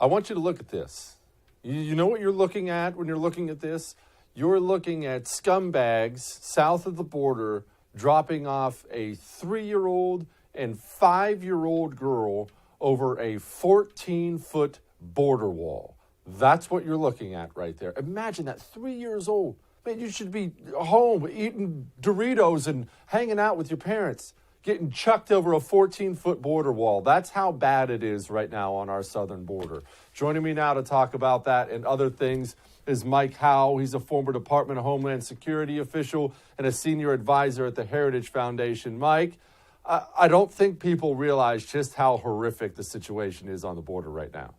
I want you to look at this. You know what you're looking at when you're looking at this? You're looking at scumbags south of the border dropping off a 3-year-old and 5-year-old girl over a 14-foot border wall. That's what you're looking at right there. Imagine that, 3 years old. Man, you should be home eating Doritos and hanging out with your parents, getting chucked over a 14-foot border wall. That's how bad it is right now on our southern border. Joining me now to talk about that and other things is Mike Howell. He's a former Department of Homeland Security official and a senior advisor at the Heritage Foundation. Mike, I don't think people realize just how horrific the situation is on the border right now.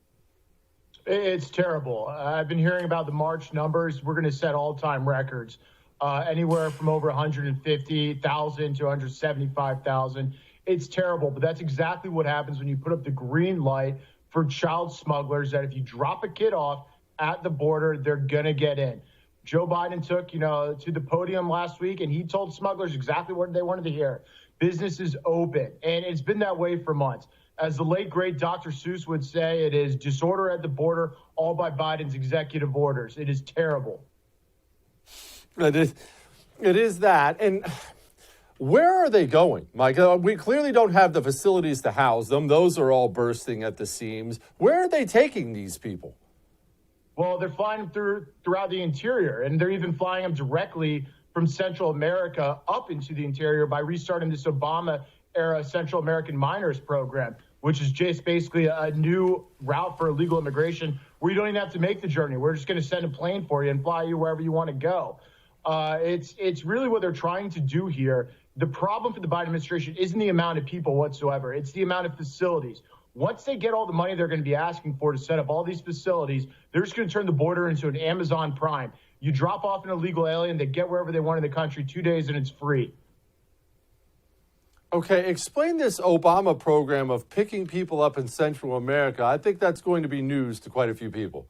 It's terrible. I've been hearing about the March numbers. We're going to set all-time records, anywhere from over 150,000 to 175,000. It's terrible, but that's exactly what happens when you put up the green light for child smugglers, that if you drop a kid off at the border, they're going to get in. Joe Biden took, to the podium last week, and he told smugglers exactly what they wanted to hear. Business is open, and it's been that way for months. As the late, great Dr. Seuss would say, it is disorder at the border, all by Biden's executive orders. It is terrible. It is that. And where are they going, Mike? We clearly don't have the facilities to house them. Those are all bursting at the seams. Where are they taking these people? Well, they're flying them throughout the interior, and they're even flying them directly from Central America up into the interior by restarting this Obama-era Central American Minors Program, which is just basically a new route for illegal immigration where you don't even have to make the journey. We're just going to send a plane for you and fly you wherever you want to go. It's really what they're trying to do here. The problem for the Biden administration isn't the amount of people whatsoever. It's the amount of facilities. Once they get all the money they're going to be asking for to set up all these facilities, they're just going to turn the border into an Amazon Prime. You drop off an illegal alien, they get wherever they want in the country, 2 days, and it's free. Okay, explain this Obama program of picking people up in Central America. I think that's going to be news to quite a few people.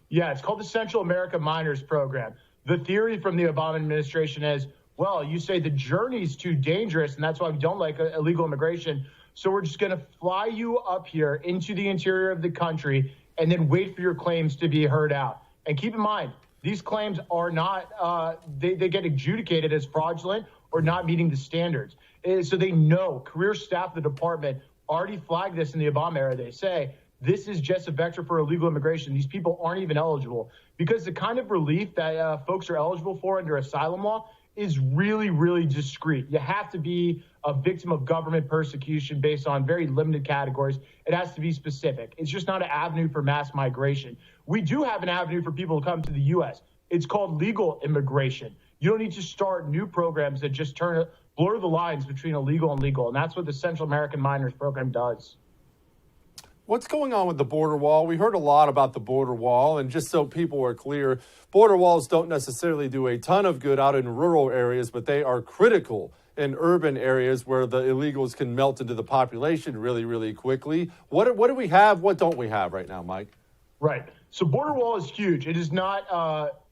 Yeah, it's called the Central America Minors Program. The theory from the Obama administration is, well, you say the journey's too dangerous, and that's why we don't like illegal immigration. So we're just going to fly you up here into the interior of the country and then wait for your claims to be heard out. And keep in mind, these claims are not, they get adjudicated as fraudulent or not meeting the standards. So they know, career staff of the department already flagged this in the Obama era. They say, this is just a vector for illegal immigration. These people aren't even eligible, because the kind of relief that folks are eligible for under asylum law is really, really discreet. You have to be a victim of government persecution based on very limited categories. It has to be specific. It's just not an avenue for mass migration. We do have an avenue for people to come to the U.S. It's called legal immigration. You don't need to start new programs that just blur the lines between illegal and legal, and that's what the Central American Minors Program does. What's going on with the border wall? We heard a lot about the border wall, and just so people are clear, border walls don't necessarily do a ton of good out in rural areas, but they are critical in urban areas where the illegals can melt into the population really, really quickly. What do we have? What don't we have right now, Mike? Right. So border wall is huge. It is not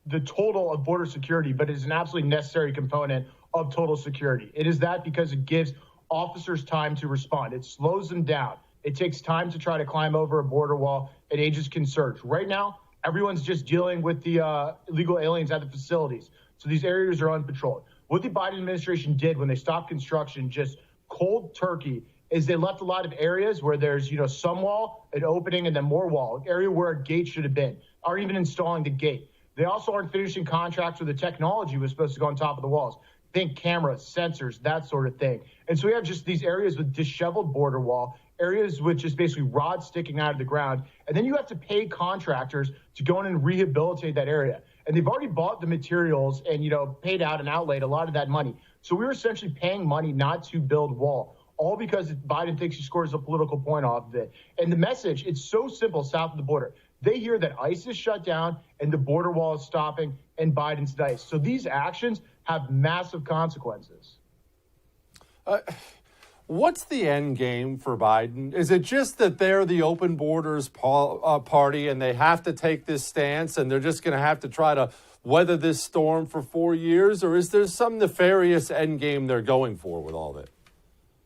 the total of border security, but it is an absolutely necessary component of total security. It is that because it gives officers time to respond. It slows them down. It takes time to try to climb over a border wall, and agents can search. Right now, everyone's just dealing with the illegal aliens at the facilities. So these areas are unpatrolled. What the Biden administration did when they stopped construction, just cold turkey, is they left a lot of areas where there's, some wall, an opening, and then more wall, an area where a gate should have been, aren't even installing the gate. They also aren't finishing contracts where the technology was supposed to go on top of the walls. Think cameras, sensors, that sort of thing. And so we have just these areas with disheveled border wall, areas with just basically rods sticking out of the ground. And then you have to pay contractors to go in and rehabilitate that area. And they've already bought the materials and, paid out and outlaid a lot of that money. So we're essentially paying money not to build wall, all because Biden thinks he scores a political point off of it. And the message, it's so simple south of the border. They hear that ICE is shut down and the border wall is stopping and Biden's nice. So these actions have massive consequences. What's the end game for Biden? Is it just that they're the open borders party and they have to take this stance and they're just going to have to try to weather this storm for 4 years? Or is there some nefarious end game they're going for with all that?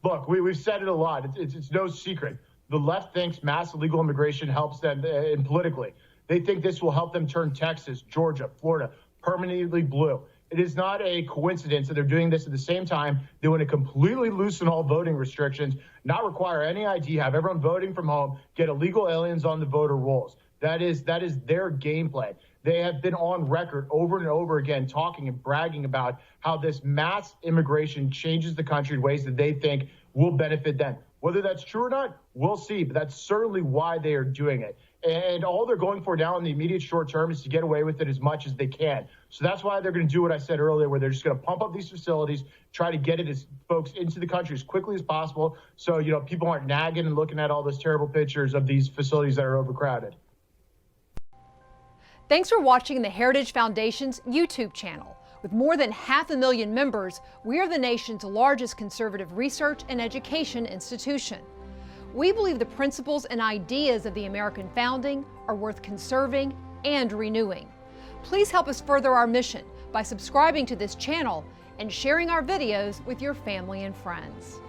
Look, we've said it a lot. It's no secret. The left thinks mass illegal immigration helps them politically. They think this will help them turn Texas, Georgia, Florida permanently blue. It is not a coincidence that they're doing this at the same time. They want to completely loosen all voting restrictions, not require any ID, have everyone voting from home, get illegal aliens on the voter rolls. That is their game plan. They have been on record over and over again talking and bragging about how this mass immigration changes the country in ways that they think will benefit them. Whether that's true or not, we'll see, but that's certainly why they are doing it. And all they're going for now in the immediate short term is to get away with it as much as they can. So that's why they're going to do what I said earlier, where they're just going to pump up these facilities, try to get it as folks into the country as quickly as possible. So, people aren't nagging and looking at all those terrible pictures of these facilities that are overcrowded. Thanks for watching the Heritage Foundation's YouTube channel. With more than 500,000 members, we are the nation's largest conservative research and education institution. We believe the principles and ideas of the American founding are worth conserving and renewing. Please help us further our mission by subscribing to this channel and sharing our videos with your family and friends.